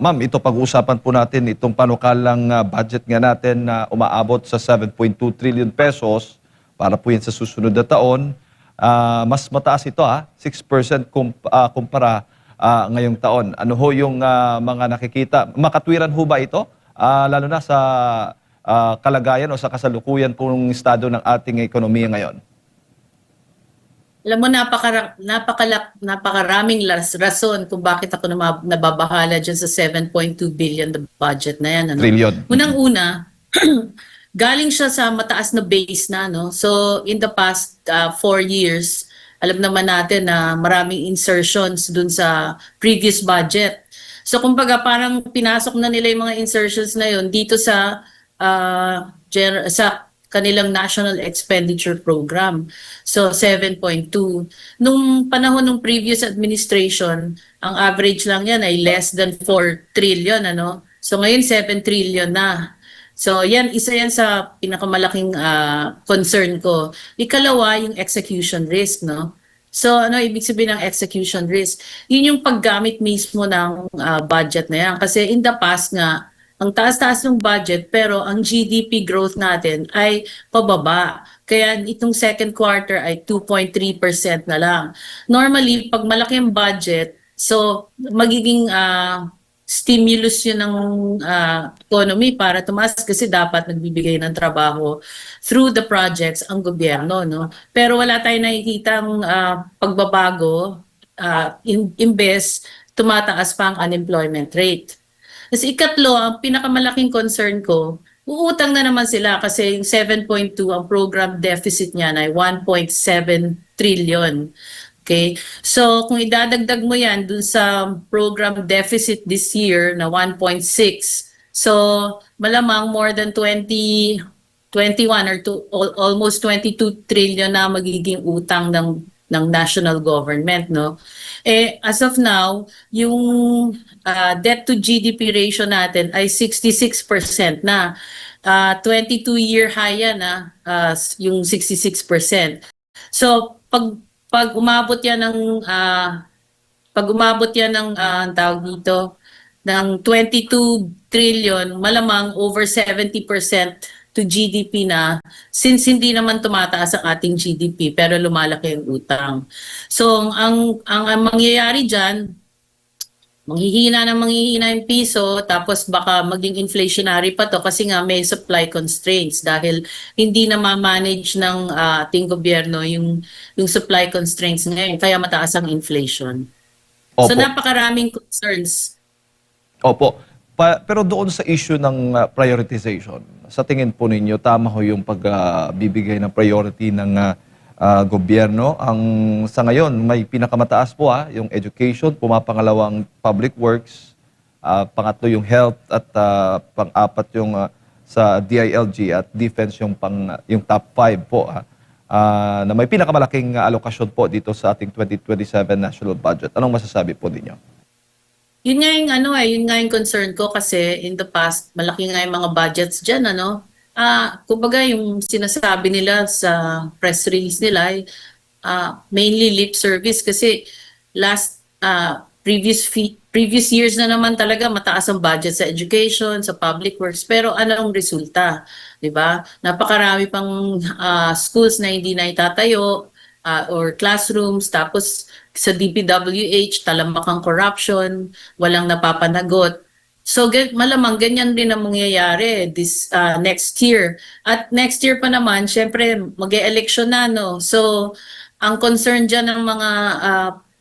Ma'am, ito pag-uusapan po natin itong panukalang budget nga natin na umaabot sa 7.2 trillion pesos para po yan sa susunod na taon. Mas mataas ito 6% kumpara ngayong taon. Ano ho yung mga nakikita? Makatwiran ho ba ito? Lalo na sa kalagayan o sa kasalukuyan pong estado ng ating ekonomiya ngayon. Alam mo, napakaraming rason kung bakit ako nababahala dyan sa 7.2 billion na budget na yan. Ano? Trillion. Unang-una, galing siya sa mataas na base na. No? So in the past 4 years, alam naman natin na maraming insertions dun sa previous budget. So kumbaga parang pinasok na nila yung mga insertions na yun dito sa kanilang National Expenditure Program. So 7.2. Nung panahon ng previous administration, ang average lang yan ay less than 4 trillion. Ano? So ngayon 7 trillion na. So isa yan sa pinakamalaking concern ko. Ikalawa, yung execution risk. No? So ano ibig sabihin ng execution risk? Yun yung paggamit mismo ng budget na yan. Kasi in the past nga, ang taas-taas ng budget pero ang GDP growth natin ay pababa. Kaya itong second quarter ay 2.3% na lang. Normally, pag malaki ang budget, so magiging stimulus yun ng economy para tumaas kasi dapat nagbibigay ng trabaho through the projects ang gobyerno. No? Pero wala tayong nakikitang pagbabago, imbes tumataas pa ang unemployment rate. Kasi ikatlo, ang pinakamalaking concern ko, uutang na naman sila kasi yung 7.2, ang program deficit niya ay 1.7 trillion. Okay? So kung idadagdag mo yan dun sa program deficit this year na 1.6, so malamang more than 21 or almost 22 trillion na magiging utang ng national government, no? As of now, yung debt to GDP ratio natin ay 66% na. 22-year high yan yung 66%. So pag umabot yan ng tawag dito ng 22 trillion, malamang over 70% to GDP na, since hindi naman tumataas ang ating GDP pero lumalaki ang utang. So ang mangyayari diyan, manghihina yung piso, tapos baka maging inflationary pa to kasi nga may supply constraints dahil hindi na ma-manage ng ating gobyerno yung supply constraints ngayon kaya mataas ang inflation. Opo. So napakaraming concerns. Opo. Pero doon sa issue ng prioritization, sa tingin po ninyo, tama ho yung pagbibigay ng priority ng gobyerno. Sa ngayon, may pinakamataas po yung education, pumapangalawang public works, pangatlo yung health, at pang-apat yung sa DILG at defense yung top 5 po. Na may pinakamalaking alokasyon po dito sa ating 2027 national budget. Anong masasabi po ninyo? Yun nga yung concern ko kasi in the past, malaki nga yung mga budgets dyan, kumbaga yung sinasabi nila sa press release nila ay mainly lip service kasi previous years na naman talaga mataas ang budget sa education, sa public works, pero anong resulta, 'di ba? Napakarami pang schools na hindi na itatayo or classrooms, tapos sa DPWH, talamak ang corruption, walang napapanagot. So malamang ganyan din ang mangyayari this next year. At next year pa naman, syempre mag-e-election na, no? So ang concern dyan ng mga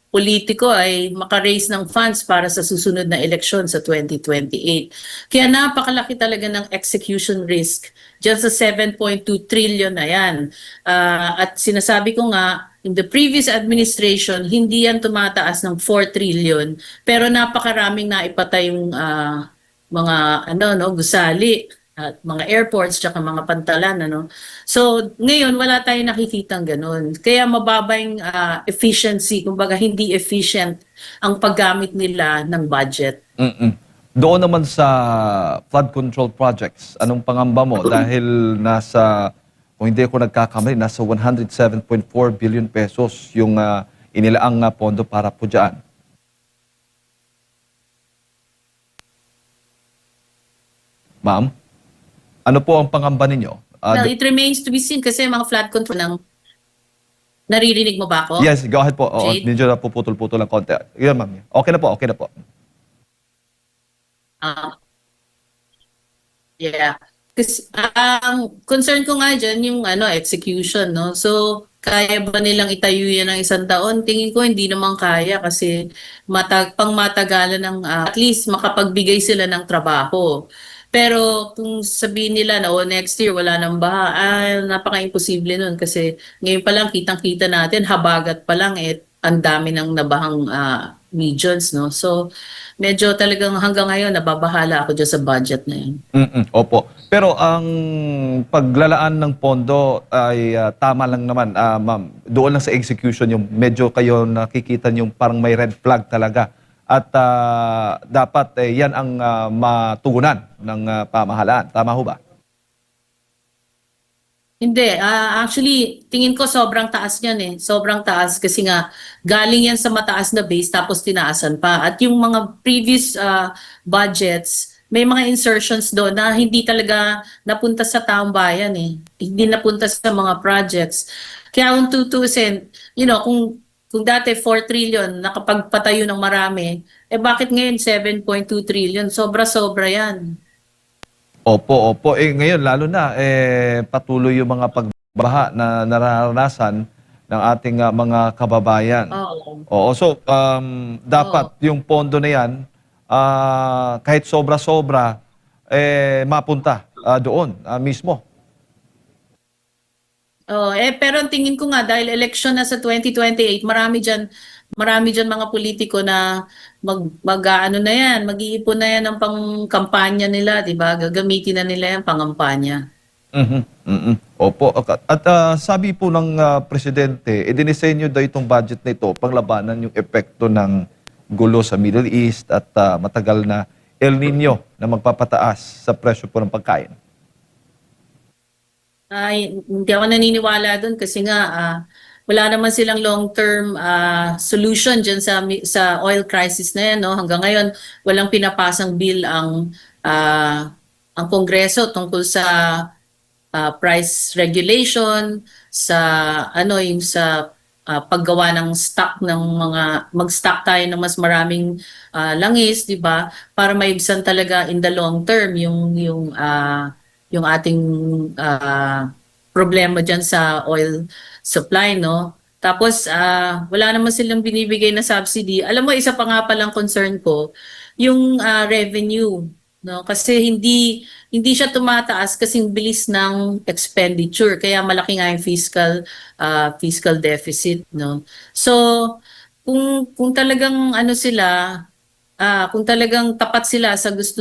politiko ay makaraise ng funds para sa susunod na eleksyon sa 2028. Kaya napakalaki talaga ng execution risk dyan sa 7.2 trillion na yan. At sinasabi ko nga, in the previous administration, hindi yan tumataas ng 4 trillion, pero napakaraming naipatay yung mga gusali at mga airports tsaka mga pantalan. So ngayon wala tayong nakikitang ganun. Kaya mababa yung efficiency, kumbaga hindi efficient ang paggamit nila ng budget. Doon naman sa flood control projects, anong pangamba mo? Dahil kung hindi ako nagkakamali, nasa 107.4 billion pesos yung inilaang pondo para po dyan. Ma'am, ano po ang pangamba ninyo? Well, it remains to be seen kasi mga flood control ng naririnig mo ba ako, Yes, go ahead po. Oo, Jade? medyo napuputol-putol ng konti. Yun, ma'am. Okay na po, okay na po. Ah, yeah. Kasi ang concern ko nga dyan yung execution, no? So, kaya ba nilang itayo yan ng 1 taon? Tingin ko hindi naman kaya kasi pangmatagalan ng at least makapagbigay sila ng trabaho. Pero kung sabihin nila na next year wala nang baha, napaka-imposible nun kasi ngayon pa lang kitang-kita natin, habagat pa lang ang dami ng nabahang regions, no? So, medyo talagang hanggang ngayon nababahala ako dyan sa budget na yun. Opo. Pero ang paglalaan ng pondo ay tama lang naman, ma'am. Doon lang sa execution yung medyo kayo nakikita yung parang may red flag talaga. At dapat yan ang matugunan ng pamahalaan. Tama ho ba? Hindi, actually, tingin ko sobrang taas niyan eh. Sobrang taas kasi nga galing yan sa mataas na base tapos tinaasan pa. At yung mga previous budgets, may mga insertions doon na hindi talaga napunta sa taong bayan eh. Hindi napunta sa mga projects. Kaya kung tutusin, kung dati 4 trillion nakapagpatayo ng marami, bakit ngayon 7.2 trillion? Sobra-sobra yan. Opo, opo. Ngayon, lalo na, patuloy yung mga pagbaha na nararanasan ng ating mga kababayan. Oo. Oo, so dapat yung pondo na yan, kahit sobra-sobra, mapunta doon mismo. Oh, pero ang tingin ko nga dahil election na sa 2028, marami diyan mga politiko na mag-ano na yan, mag-iipon na yan ng pang-kampanya nila, 'di ba? Gagamitin na nila yan pang-kampanya. Mhm, opo. At sabi po ng presidente, idinisenyo daw itong budget na ito panglabanan yung epekto ng gulo sa Middle East at matagal na El Nino na magpapataas sa presyo po ng pagkain. Ay, hindi ako naniniwala doon kasi nga wala naman silang long-term solution diyan sa oil crisis na yan, no? Hanggang ngayon walang pinapasang bill ang Kongreso tungkol sa price regulation, sa yung sa paggawa ng stock ng mag-stock tayo ng mas maraming langis, 'di ba? Para maibsan talaga in the long term yung ating problema diyan sa oil supply, no? Tapos wala naman silang binibigay na subsidy. Alam mo, isa pa nga palang concern ko, yung revenue, no? Kasi hindi siya tumataas kasing bilis ng expenditure, kaya malaki nga yung fiscal deficit, no? So, kung talagang kung talagang tapat sila sa gusto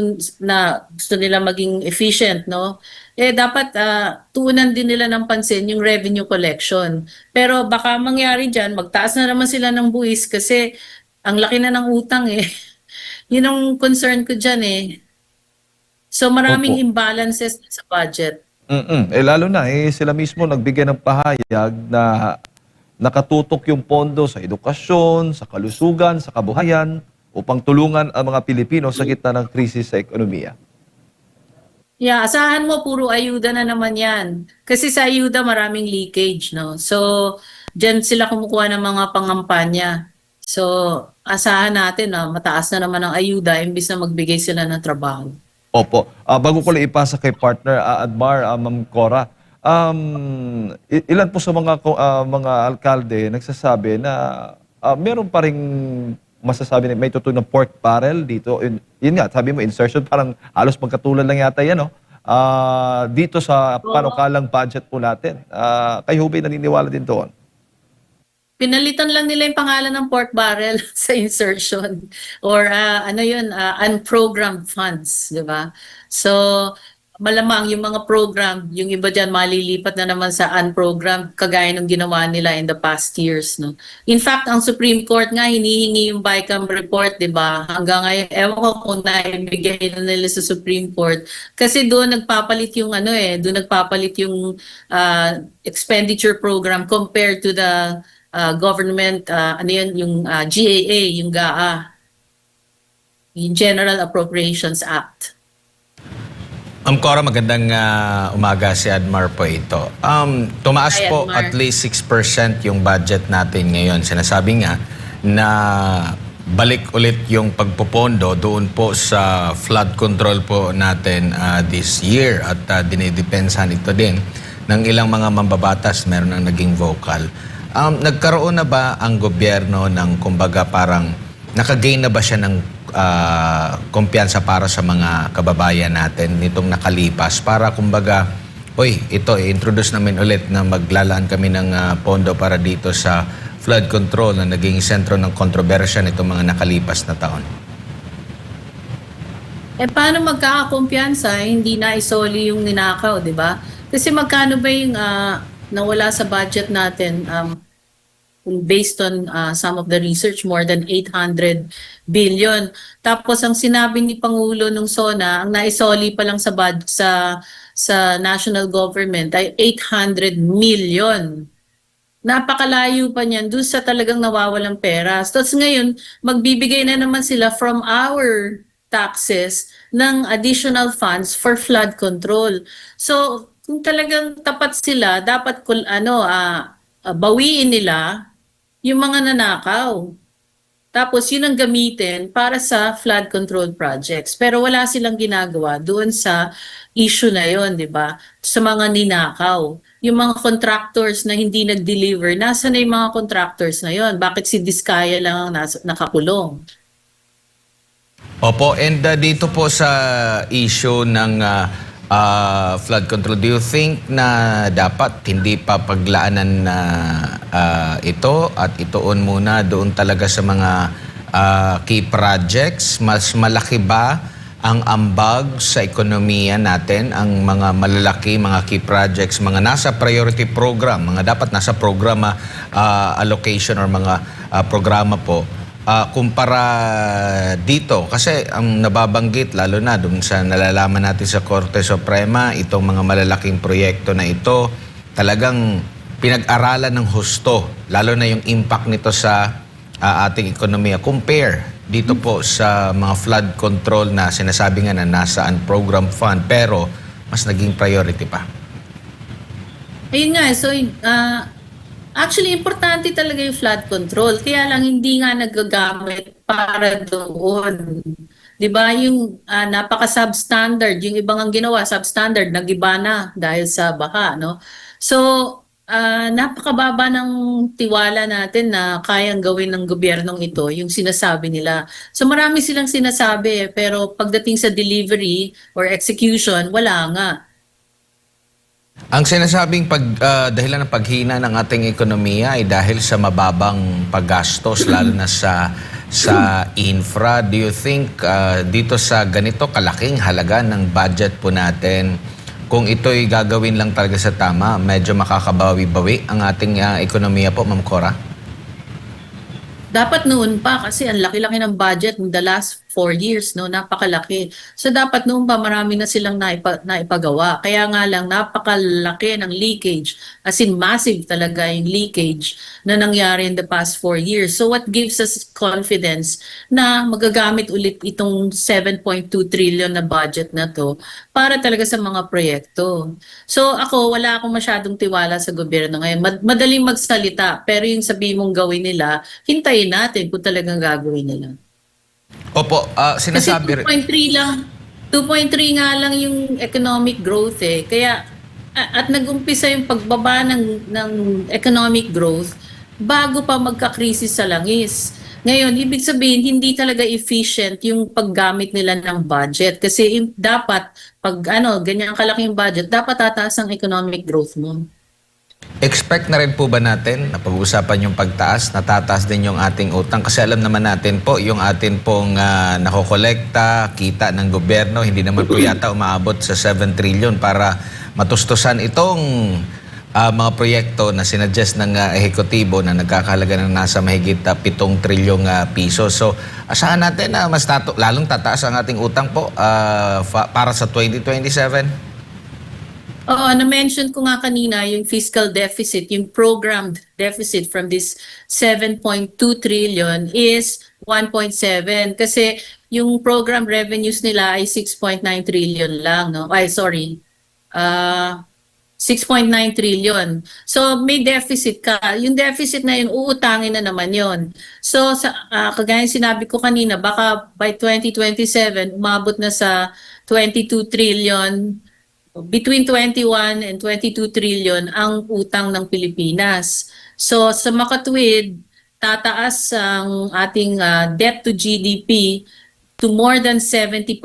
nila maging efficient, no? Dapat tuunan din nila ng pansin yung revenue collection. Pero baka mangyari diyan, magtaas na naman sila ng buwis kasi ang laki na ng utang eh. Yun ang concern ko diyan eh. So maraming Opo. imbalances sa budget. Lalo na, sila mismo nagbigay ng pahayag na nakatutok yung pondo sa edukasyon, sa kalusugan, sa kabuhayan, upang tulungan ang mga Pilipino sa gitna ng krisis sa ekonomiya. Yeah, asahan mo puro ayuda na naman yan. Kasi sa ayuda maraming leakage, no? So, diyan sila kumukuha ng mga pangampanya. So, asahan natin na mataas na naman ang ayuda imbis na magbigay sila ng trabaho. Opo. Bago ko lang ipasa kay partner Admar, Ma'am Cora, ilan po sa mga alkalde nagsasabi na meron pa ring masasabi na may tutunog ng pork barrel dito. Yun nga, sabi mo, insertion, parang halos magkatulad lang yata yan, no? Dito sa panukalang budget po natin. Kayo ba naniniwala din doon? Pinalitan lang nila yung pangalan ng pork barrel sa insertion or unprogrammed funds, di ba? So, malamang yung mga program, yung iba dyan malilipat na naman sa unprogrammed kagaya ng ginawa nila in the past years, no? In fact, ang Supreme Court nga hinihingi yung BICAM report, 'di ba? Hanggang ngayon, ewan ko kung naibigay na nila sa Supreme Court kasi doon nagpapalit yung doon nagpapalit yung expenditure program compared to the government yung GAA, yung GAA, yung General Appropriations Act. Ma'am Cora, magandang umaga, si Admar po ito. Tumaas Hi, po Admar. at least 6% yung budget natin ngayon. Sinasabi nga na balik ulit yung pagpopondo doon po sa flood control po natin this year at dinidepensahan ito din ng ilang mga mambabatas, meron ang naging vocal. Nagkaroon na ba ang gobyerno ng kumbaga parang nakagain na ba siya ng kumpiyansa para sa mga kababayan natin nitong nakalipas para kumbaga, ito introduce namin ulit na maglalaan kami ng pondo para dito sa flood control na naging sentro ng kontrobersya nitong mga nakalipas na taon? Paano magkakakumpiyansa? Hindi na isoli yung ninakaw, di ba? Kasi magkano ba yung nawala sa budget natin based on some of the research, more than 800 billion. Tapos ang sinabi ni Pangulo nung SONA, ang naisoli pa lang sa national government ay 800 million. Napakalayo pa niyan doon sa talagang nawawalang pera. Tapos ngayon, magbibigay na naman sila from our taxes ng additional funds for flood control. So, kung talagang tapat sila, dapat bawiin nila yung mga nanakaw. Tapos yun ang gamitin para sa flood control projects. Pero wala silang ginagawa doon sa issue na yon, di ba? Sa mga ninakaw. Yung mga contractors na hindi nag-deliver, nasa na yung mga contractors na yon? Bakit si Diskaya lang ang nakakulong? Opo, and dito po sa issue ng flood control, do you think na dapat hindi pa paglaanan na ito at ituon muna doon talaga sa mga key projects? Mas malaki ba ang ambag sa ekonomiya natin, ang mga malalaki, mga key projects, mga nasa priority program, mga dapat nasa programa allocation or mga programa po, kumpara dito? Kasi ang nababanggit, lalo na dun sa nalalaman natin sa Korte Suprema, itong mga malalaking proyekto na ito, talagang pinag-aralan ng husto, lalo na yung impact nito sa ating ekonomiya. Compare dito po sa mga flood control na sinasabi nga na nasa program fund, pero mas naging priority pa. Ayun nga, so actually, importante talaga yung flood control. Kaya lang hindi nga nagagamit para doon. 'Di ba? Yung napaka-substandard, yung ibang ang ginawa, substandard, nag-iba na dahil sa baha, no? So, napakababa ng tiwala natin na kayang gawin ng gobyernong ito, yung sinasabi nila. So, marami silang sinasabi, pero pagdating sa delivery or execution, wala nga. Ang sinasabing dahilan ng paghina ng ating ekonomiya ay dahil sa mababang paggastos lalo na sa infra. Do you think dito sa ganito kalaking halaga ng budget po natin, kung ito'y gagawin lang talaga sa tama, medyo makakabawi-bawi ang ating ekonomiya po, Ma'am Cora? Dapat noon pa kasi ang laki-laki ng budget in the last 4 years, no? Napakalaki. So dapat noon pa marami na silang naipagawa. Kaya nga lang napakalaki ng leakage, as in massive talaga yung leakage na nangyari in the past 4 years. So what gives us confidence na magagamit ulit itong 7.2 trillion na budget na to para talaga sa mga proyekto. So ako, wala akong masyadong tiwala sa gobyerno ngayon. Madaling magsalita, pero yung sabi mong gawin nila, hintayin natin kung talagang gagawin nila. Opo, sinasabi Kasi 2.3 lang, 2.3 nga lang yung economic growth eh. Kaya, at nag-umpisa yung pagbaba ng economic growth bago pa magka-krisis sa langis. Ngayon, ibig sabihin, hindi talaga efficient yung paggamit nila ng budget. Kasi dapat, pag ganyan kalaking budget, dapat tataas ang economic growth mo. expect na rin po ba natin na pag-uusapan yung pagtaas, natataas din yung ating utang? Kasi alam naman natin po, yung atin pong nakokolekta, kita ng gobyerno, hindi naman po yata umaabot sa 7 trillion para matustusan itong mga proyekto na sinadjust ng ehekutibo na nagkakahalaga ng nasa mahigit 7 trilyong piso. So, asahan natin na mas lalong tataas ang ating utang po para sa 2027? Oo, na-mention ko nga kanina yung fiscal deficit, yung programmed deficit from this 7.2 trillion is 1.7 kasi yung program revenues nila ay 6.9 trillion lang, no? Ay, sorry. 6.9 trillion. So may deficit ka. Yung deficit na yun, uutangin na naman yun. So kagaya sinabi ko kanina, baka by 2027, umabot na sa 22 trillion, between 21 and 22 trillion ang utang ng Pilipinas. So sa makatuwid, tataas ang ating debt to GDP to more than 70%.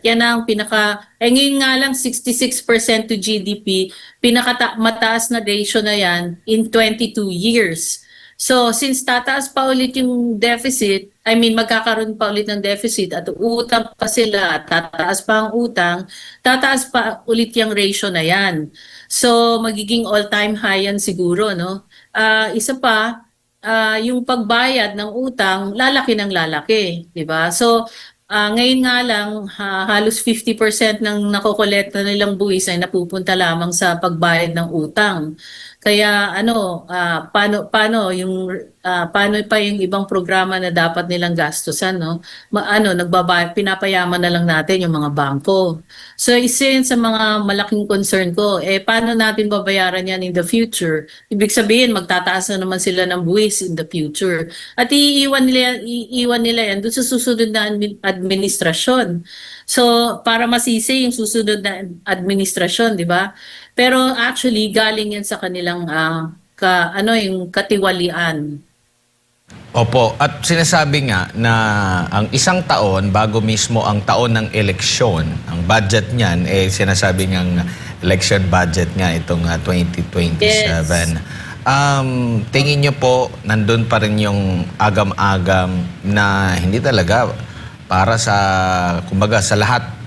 Yan ang ngayon nga lang 66% to GDP, mataas na ratio na yan in 22 years. So since tataas pa ulit yung deficit, magkakaroon pa ulit ng deficit at utang pa sila, tataas pa ang utang, tataas pa ulit yung ratio na yan. So magiging all-time high yan siguro, no? Isa pa, yung pagbayad ng utang, lalaki ng lalaki, di ba? So, ngayon nga lang, halos 50% ng nakokolekta nilang buwis ay napupunta lamang sa pagbayad ng utang. Kaya paano pa yung ibang programa na dapat nilang gastusan, no? Pinapayaman na lang natin yung mga bangko. So isa yun sa mga malaking concern ko, paano natin babayaran yan in the future? Ibig sabihin, magtataas na naman sila ng buwis in the future. At iiwan nila yan doon sa susunod na administrasyon. So para masisi yung susunod na administrasyon, di ba? Pero actually galing yan sa kanilang yung katiwalian. Opo, at sinasabi nga na ang isang taon bago mismo ang taon ng eleksyon, ang budget niyan sinasabi ngang election budget nga itong 2027. Yes. Tingin niyo po nandun pa rin yung agam-agam na hindi talaga para sa kumbaga sa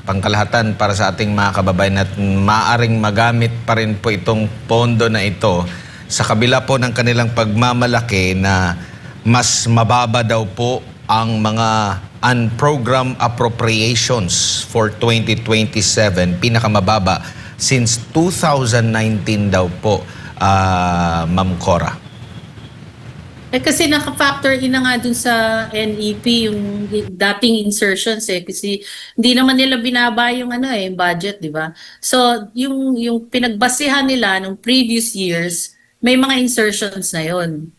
pangkalahatan para sa ating mga kababayan at maaring magamit pa rin po itong pondo na ito sa kabila po ng kanilang pagmamalaki na mas mababa daw po ang mga unprogrammed appropriations for 2027, pinakamababa since 2019 daw po, Ma'am Cora. Kasi naka-factor in na nga dun sa NEP yung dating insertions kasi hindi naman nila binaba yung yung budget, di ba? So yung pinagbasihan nila ng previous years, may mga insertions na yon.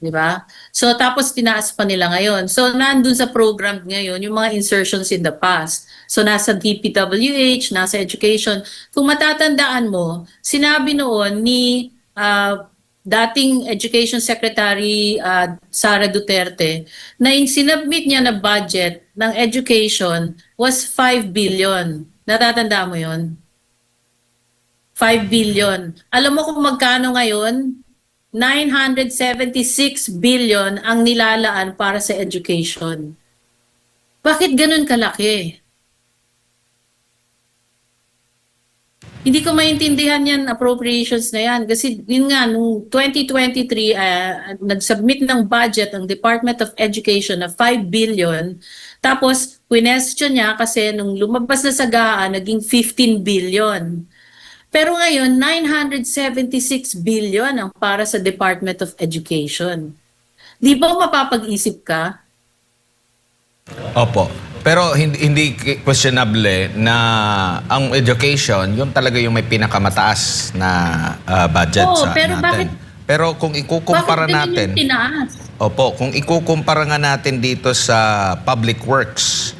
Di ba? So tapos tinaas pa nila ngayon. So nandun sa program ngayon yung mga insertions in the past. So nasa DPWH, nasa education. Kung matatandaan mo, sinabi noon ni dating Education Secretary Sara Duterte na yung sinubmit niya na budget ng education was 5 billion. Natatanda mo yon? 5 billion. Alam mo kung magkano ngayon? 976 billion ang nilalaan para sa education. Bakit ganun kalaki? Hindi ko maintindihan yan, appropriations na yan. Kasi yun nga, nung 2023, nag-submit ng budget ang Department of Education na 5 billion. Tapos, question niya kasi nung lumabas na sa GAA, naging 15 billion. Pero ngayon, 976 billion ang para sa Department of Education. Di ba mapapag-isip ka? Opo. Pero hindi questionable na ang education, yung talaga yung may pinakamataas na budget sa pero natin. Pero kung ikukumpara natin, yung tinaas? Opo, kung ikukumpara nga natin dito sa public works,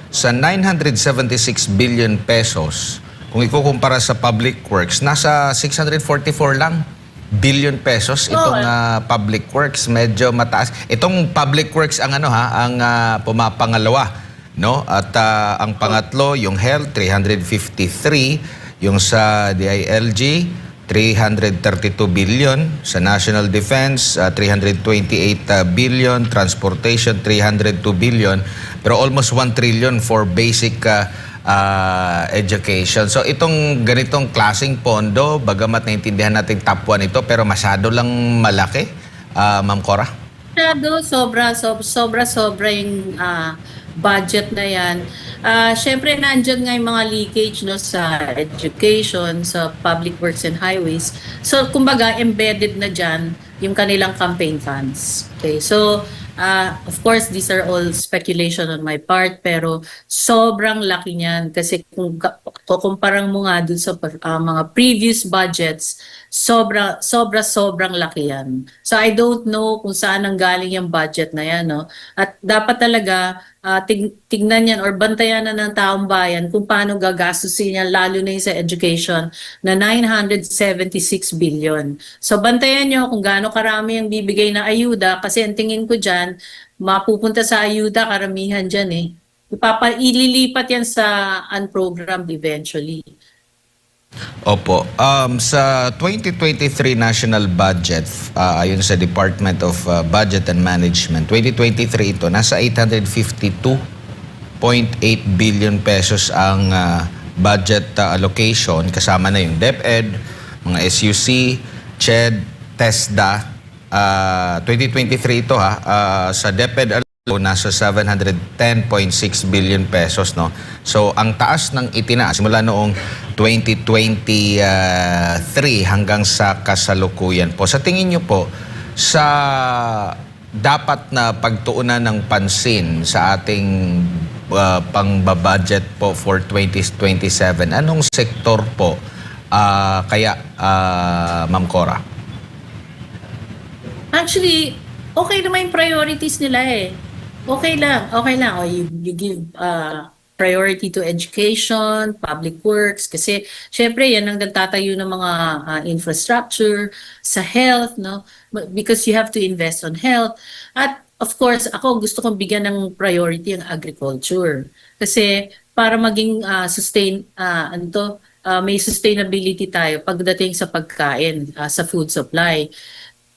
sa 976 billion pesos, kung ikukumpara sa public works, nasa 644 lang billion pesos itong public works, medyo mataas. Itong public works ang ang pumapangalawa. No? At ang pangatlo, yung health, 353. Yung sa DILG, 332 billion. Sa National Defense, 328 billion. Transportation, 302 billion. Pero almost 1 trillion for basic education. So itong ganitong klaseng pondo, bagamat naintindihan natin top 1 ito, pero masyado lang malaki, Ma'am Cora? Sobra yung budget na yan. Siyempre, nandyan nga yung mga leakage sa education, sa public works and highways. So, kumbaga, embedded na dyan yung kanilang campaign funds. Okay, so, Of course, these are all speculation on my part, pero sobrang laki niyan kasi kung kukumparang mo nga dun sa mga previous budgets, sobrang laki yan. So I don't know kung saan ang galing yung budget na yan, no? At dapat talaga tignan yan or bantayan na ng taong bayan kung paano gagastusin yan, lalo na yung sa education na 976 billion. So bantayan nyo kung gaano karami ang bibigay na ayuda kasi ang tingin ko dyan, mapupunta sa ayuda karamihan dyan eh. Ililipat yan sa unprogrammed eventually. Opo. Sa 2023 national budget, ayon sa Department of Budget and Management, 2023 ito, nasa 852.8 billion pesos ang budget allocation. Kasama na yung DepEd, mga SUC, CHED, TESDA. 2023 ito sa DepEd nasa 710.6 billion pesos, no. So ang taas ng itinaas simula noong 2023 hanggang sa kasalukuyan po. Sa tingin niyo po sa dapat na pagtuunan ng pansin sa ating pangbabudget po for 2027, anong sektor po kaya Ma'am Cora? Actually, okay naman yung priorities nila eh. Okay lang. O, you give priority to education, public works, kasi syempre yan ang nagtatayo ng mga infrastructure, sa health, no? Because you have to invest on health. At of course, ako gusto kong bigyan ng priority ang agriculture. Kasi para maging may sustainability tayo pagdating sa pagkain, sa food supply.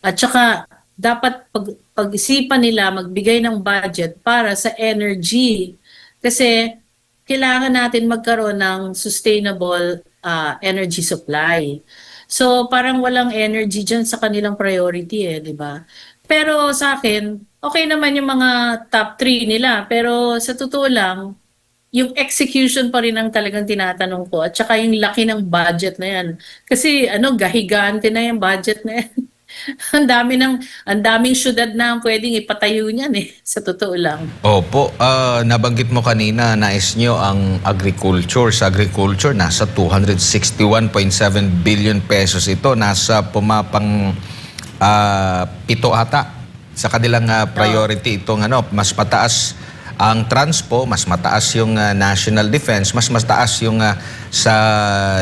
At saka, dapat pag-isipan nila magbigay ng budget para sa energy. Kasi kailangan natin magkaroon ng sustainable energy supply. So parang walang energy dyan sa kanilang priority di ba? Pero sa akin, okay naman yung mga top 3 nila. Pero sa totoo lang, yung execution pa rin ang talagang tinatanong ko. At saka yung laki ng budget na yan. Kasi gahigante na yung budget na yan. ang daming syudad na ang pwedeng ipatayo niyan sa totoo lang. Opo, nabanggit mo kanina, nais nyo ang agriculture. Sa agriculture, nasa 261.7 billion pesos ito. Nasa pumapang 7 ata sa kanilang priority. Itong mas pataas ang transpo, mas mataas yung national defense, mas mataas yung sa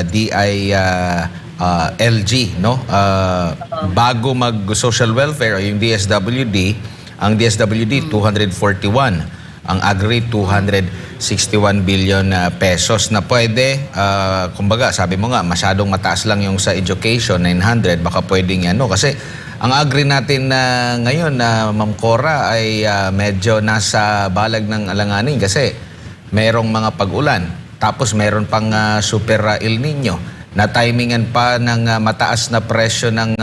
DI LG, no? Bago mag-social welfare, yung DSWD, ang DSWD 241, ang Agri 261 billion pesos na pwede, kumbaga, sabi mo nga, masyadong mataas lang yung sa education, 900, baka pwedeng kasi ang Agri natin ngayon, Ma'am Cora, ay medyo nasa balag ng alanganin kasi merong mga pag-ulan, tapos meron pang super El Nino, na timingan pa ng mataas na presyo ng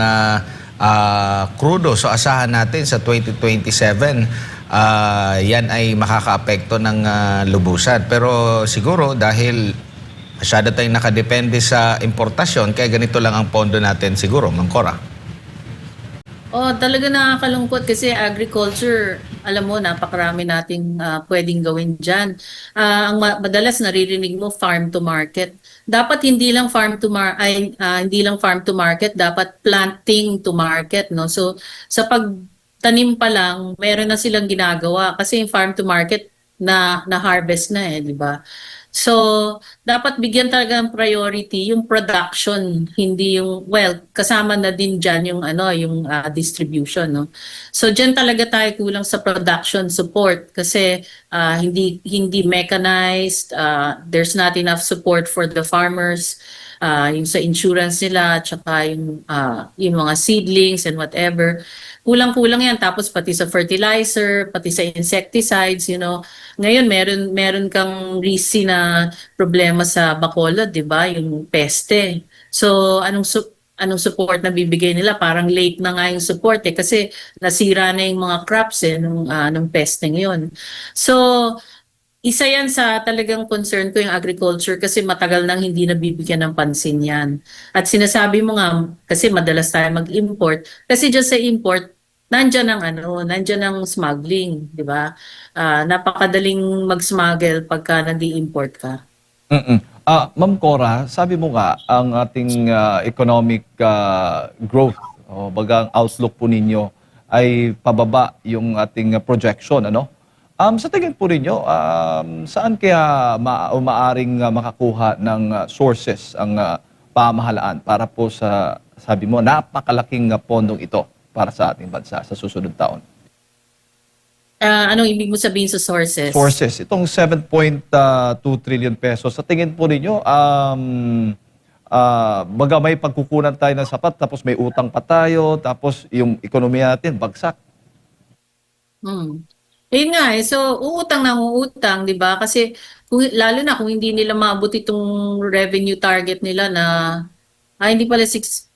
crudo. So asahan natin sa 2027, yan ay makakaapekto ng lubusan. Pero siguro dahil masyado tayong nakadepende sa importasyon, kaya ganito lang ang pondo natin siguro, Ma'am Cora. Talaga nakakalungkot kasi agriculture, alam mo, napakarami nating pwedeng gawin dyan. Ang madalas naririnig mo, farm to market. Dapat hindi lang farm to market, dapat planting to market, no? So sa pagtanim pa lang, meron na silang ginagawa kasi yung farm to market na harvest na di ba? So, dapat bigyan talaga ng priority yung production, hindi yung, kasama na din dyan yung, yung distribution, no? So, dyan talaga tayo kulang sa production support kasi hindi mechanized, there's not enough support for the farmers, yung sa insurance nila, tsaka yung mga seedlings and whatever. Kulang-kulang yan. Tapos pati sa fertilizer, pati sa insecticides, Ngayon, meron kang risky na problema sa Bacolod, di ba? Yung peste. So, anong support na bibigay nila? Parang late na nga yung support kasi nasira na yung mga crops nung peste ngayon. So, isa yan sa talagang concern ko yung agriculture kasi matagal nang hindi nabibigyan ng pansin yan. At sinasabi mo nga, kasi madalas tayo mag-import, kasi dyan sa import, nandiyan ang smuggling, di ba? Napakadaling mag-smuggle pagka nag-i-import ka. Ma'am Cora, sabi mo nga ang ating economic growth o bagang outlook po ninyo ay pababa yung ating projection, ano? Sa tingin po ninyo, saan kaya maaring makakuha ng sources ang pamahalaan para po sa, sabi mo, napakalaking pondong ito para sa ating bansa sa susunod taon? Anong ibig mo sabihin sa sources? Sources, itong 7.2 trillion pesos, sa tingin po ninyo, baga may pagkukunan tayo ng sapat, tapos may utang pa tayo, tapos yung ekonomiya natin bagsak. Ayun nga eh. So, uutang na uutang, di ba? Kasi lalo na kung hindi nila maabot itong revenue target nila na, hindi pala 6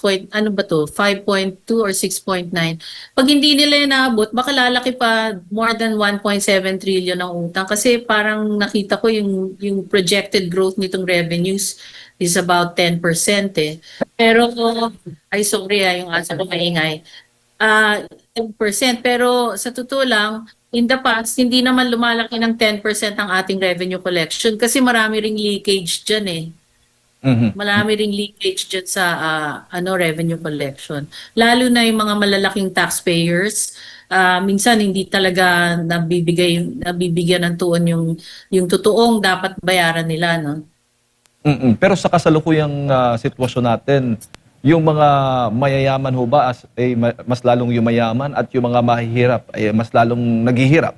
point, ano ba to? 5.2 or 6.9. Pag hindi nila yan naabot, baka lalaki pa more than 1.7 trillion ang utang. Kasi parang nakita ko yung projected growth nitong revenues is about 10% eh. Pero, ay sorry yung asa ko maingay. 10%. Pero sa totoo lang, in the past, hindi naman lumalaki ng 10% ang ating revenue collection kasi marami ring leakage dyan eh. Marami ring leakage dyan sa revenue collection. Lalo na yung mga malalaking taxpayers, minsan hindi talaga nabibigyan ng tuon yung totoong dapat bayaran nila, no? Pero sa kasalukuyang sitwasyon natin, yung mga mayayaman ho ba mas lalong yumayaman at yung mga mahihirap ay mas lalong naghihirap?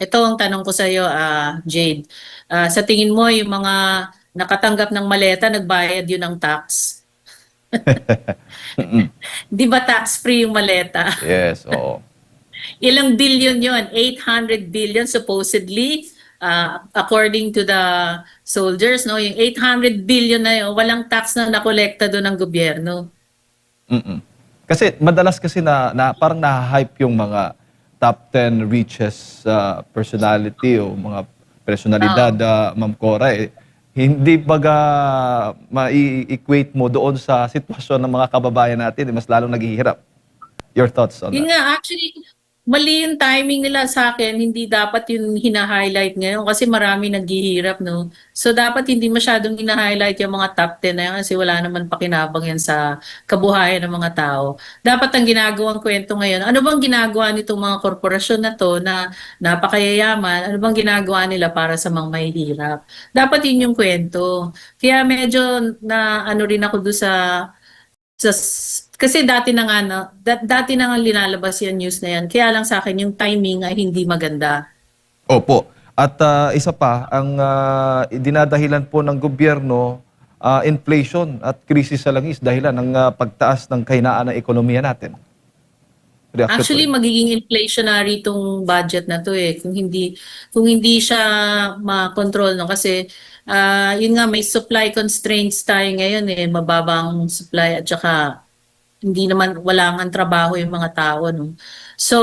Ito ang tanong ko sa iyo, Jade. Sa tingin mo, yung mga nakatanggap ng maleta, nagbayad yun ng tax? Di ba tax-free yung maleta? Yes, oo. Ilang billion yun? 800 billion supposedly, according to the soldiers. No? Yung 800 billion na yun, walang tax na nakolekta doon ng gobyerno. Kasi madalas kasi na parang na-hype yung mga top 10 richest personality o mga personalidad, Ma'am Cora. Hindi baga ma-equate mo doon sa sitwasyon ng mga kababayan natin, mas lalong naghihirap. Your thoughts on Yun that? nga, actually, mali yung timing nila sa akin. Hindi dapat yung hina-highlight ngayon kasi marami naghihirap, no? So, dapat hindi masyadong hina-highlight yung mga top 10 na yan kasi wala naman pakinabang yan sa kabuhayan ng mga tao. Dapat ang ginagawang kwento ngayon, ano bang ginagawa nitong mga korporasyon na to na napakayayaman? Ano bang ginagawa nila para sa mga mahihirap? Dapat yun yung kwento. Kaya medyo na ano rin ako doon kasi dati na nga dati na nga linalabas yung news na yan. Kaya lang sa akin yung timing ay hindi maganda. Opo. At isa pa, ang dinadahilan po ng gobyerno, inflation at krisis sa langis dahilan ng pagtaas ng kahinaan ng ekonomiya natin. Reaction Actually, po. magiging inflationary itong budget na to eh kung hindi siya ma-control, no, kasi yun nga, may supply constraints tayo ngayon eh, mababang supply at saka hindi naman wala nga trabaho yung mga tao, no. So,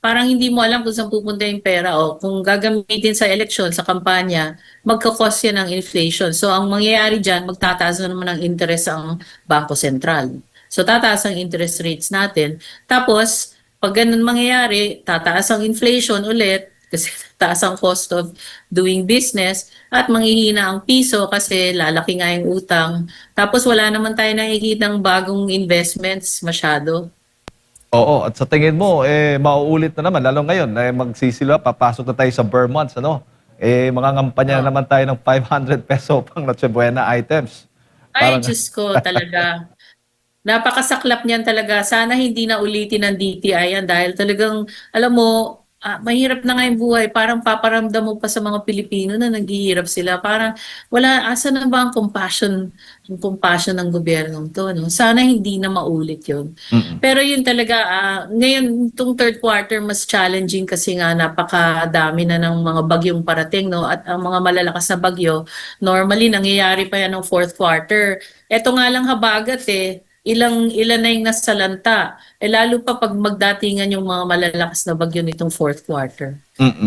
parang hindi mo alam kung saan pupunta yung pera o kung gagamitin sa eleksyon, sa kampanya, magkakos yan ng inflation. So, ang mangyayari dyan, magtataas na naman ng interest ang Bangko Sentral. So, tataas ang interest rates natin. Tapos, pag ganun mangyayari, tataas ang inflation ulit kasi taas ang cost of doing business at manghihina ang piso kasi lalaki nga yung utang. Tapos wala naman tayo nakikita ng bagong investments masyado. Oo, at sa tingin mo, mauulit na naman, lalo ngayon, magsisila, papasok na tayo sa Burr months, ano? Mga ngampanya na naman tayo ng 500 peso pang Noche Buena items. Ay, Parang, Diyos ko, talaga. Napakasaklap niyan talaga. Sana hindi na ulitin ng DTI yan dahil talagang, alam mo, mahirap na nga yung buhay. Parang paparamdam mo pa sa mga Pilipino na naghihirap sila. Parang wala, asa na ba ang compassion ng gobyerno to, no? Sana hindi na maulit yun. Pero yun talaga, ngayon, itong third quarter, mas challenging kasi nga napakadami na ng mga bagyong parating, no? At ang mga malalakas na bagyo, normally nangyayari pa yan ng fourth quarter. Eto nga lang habagat eh. Ilan na yung nasalanta. Lalo pa pag magdatingan yung mga malalakas na bagyo nitong fourth quarter.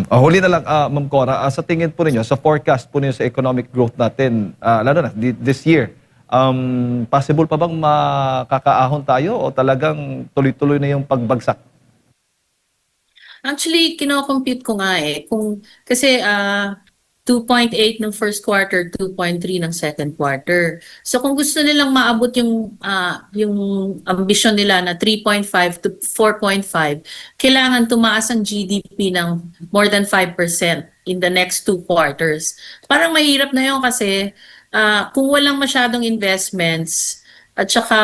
Huli na lang, Ma'am Cora, sa tingin po ninyo, sa forecast po ninyo sa economic growth natin, lalo na this year, Possible pa bang makakaahon tayo o talagang tuloy-tuloy na yung pagbagsak? Actually, kino-compute ko nga kasi 2.8 ng first quarter, 2.3 ng second quarter. So kung gusto nilang maabot yung ambisyon nila na 3.5 to 4.5, kailangan tumaas ang GDP ng more than 5% in the next 2 quarters. Parang mahirap na yun kasi kung walang masyadong investments at saka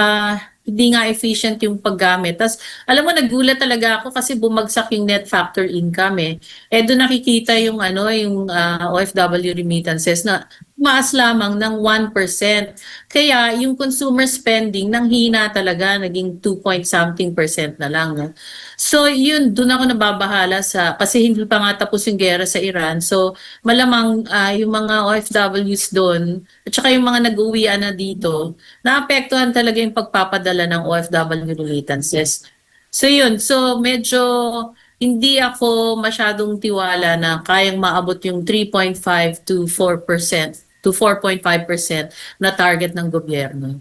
hindi nga efficient yung paggamit. Tapos, alam mo, nagulat talaga ako kasi bumagsak yung net factor income . Doon nakikita yung OFW remittances na maas lamang ng 1%. Kaya yung consumer spending nanghina talaga, naging 2 point something% na lang. No? So yun, doon ako nababahala kasi hindi pa nga tapos yung gera sa Iran. So malamang yung mga OFWs doon, at saka yung mga nag-uwian na dito, naapektuhan talaga yung pagpapadala ng OFW remittances. So yun, so medyo hindi ako masyadong tiwala na kayang maabot yung 3.5 to 4% to 4.5% na target ng gobyerno.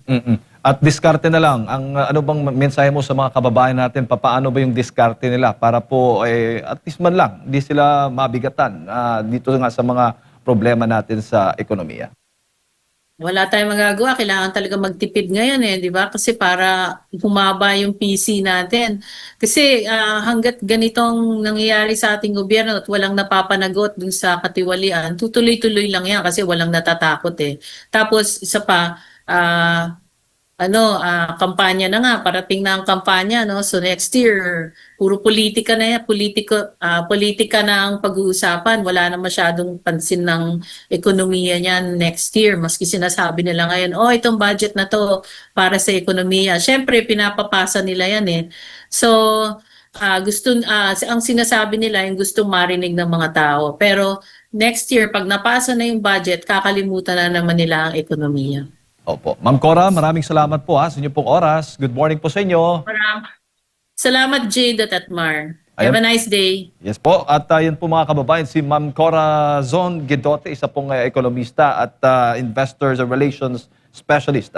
At diskarte na lang, ano bang mensahe mo sa mga kababayan natin, paano ba yung diskarte nila para po at least man lang, hindi sila mabigatan dito nga sa mga problema natin sa ekonomiya? Wala tayong magagawa, kailangan talaga magtipid ngayon di ba? Kasi para humaba yung PC natin. Kasi hanggat ganitong nangyayari sa ating gobyerno at walang napapanagot dun sa katiwalian, tutuloy-tuloy lang yan kasi walang natatakot . Tapos isa pa, kampanya na nga, parating na ang kampanya, no? So next year, puro politika na yan, politika na ang pag-uusapan. Wala na masyadong pansin ng ekonomiya niyan next year. Maski sinasabi nila ngayon, itong budget na to para sa ekonomiya. Siyempre, pinapapasa nila yan . So, ang sinasabi nila yung gustong marinig ng mga tao. Pero next year, pag napasa na yung budget, kakalimutan na naman nila ang ekonomiya. Opo. Ma'am Cora, maraming salamat po sa inyo pong oras. Good morning po sa inyo. Salamat, Jade at Atmar. Have a nice day. Yes po. At yan po mga kababayan, si Ma'am Cora Zon Guidote, isa pong ekonomista at investor relations specialist.